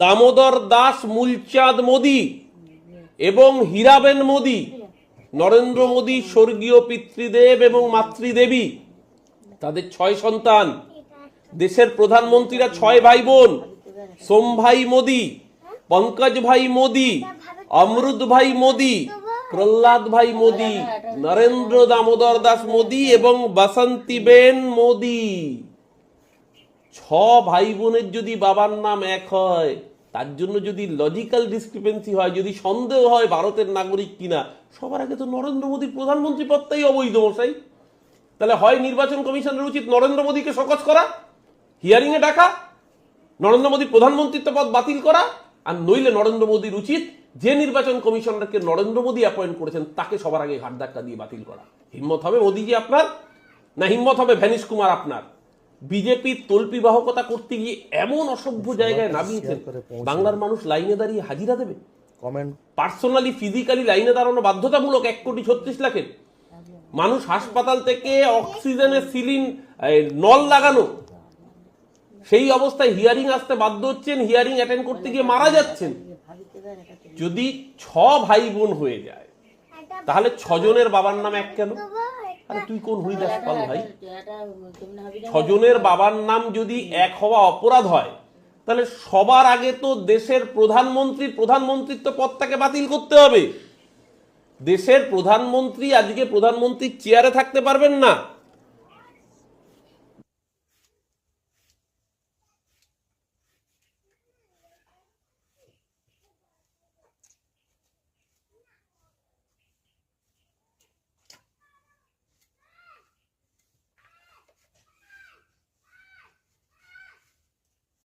দামোদর দাস মূলচাঁদ মোদী এবং হীরাবেন মোদী, নরেন্দ্র মোদী স্বর্গীয় পিতৃদেব এবং মাতৃদেবী, তাদের 6 সন্তান। দেশের প্রধানমন্ত্রীরা 6 ভাই বোন: সোম ভাই মোদী, পঙ্কজ ভাই মোদী, অমৃত ভাই মোদী, প্রহ্লাদ ভাই মোদী, নরেন্দ্র দামোদর দাস মোদী এবং বাসন্তীবেন মোদী। 6 ভাই বোনের যদি বাবার নাম এক হয়, তার জন্য যদি লজিক্যাল ডিসক্রিপেন্সি হয়, যদি সন্দেহ হয় ভারতের নাগরিক কিনা, সবার আগে তো নরেন্দ্র মোদী প্রধানমন্ত্রী পদটাই অবৈধ মশাই। তাহলে হয় নির্বাচন কমিশনের উচিত নরেন্দ্র মোদীকে শোকজ করা, হিয়ারিং এ ডাকা, নরেন্দ্র মোদী প্রধানমন্ত্রিত্ব পদ বাতিল করা, আর নইলে নরেন্দ্র মোদীর উচিত যে নির্বাচন কমিশনারকে নরেন্দ্র মোদী অ্যাপয়েন্ট করেছেন তাকে সবার আগে ঘাট ধাক্কা দিয়ে বাতিল করা। হিম্মত হবে মোদীজি আপনার, না হিম্মত হবে ভ্যানিশ কুমার আপনার? বিজেপির তল্পি বাহকতা করতে গিয়ে এমন অসভ্য জায়গায় নামিয়েছেন, বাংলার মানুষ লাইনে দাঁড়িয়ে হাজিরা দেবে? পার্সোনালি ফিজিক্যালি লাইনে দাঁড়ানো বাধ্যতামূলক 1,36,00,000 মানুষ, হাসপাতাল থেকে অক্সিজেনের নল লাগানো, সেই অবস্থায় হিয়ারিং আসতে বাধ্য হচ্ছেন, হিয়ারিং অ্যাটেন্ড করতে গিয়ে মারা যাচ্ছেন। যদি 6 ভাই বোন হয়ে যায়, তাহলে 6 জনের বাবার নাম এক কেন? আরে তুই কোন হরিদাস পাল ভাই? 6 জনের বাবার নাম যদি এক হওয়া অপরাধ হয়, তাহলে সবার আগে তো দেশের প্রধানমন্ত্রিত্ব পদটাকে বাতিল করতে হবে। দেশের প্রধানমন্ত্রী আজকে প্রধানমন্ত্রীর চেয়ারে থাকতে পারবেন না,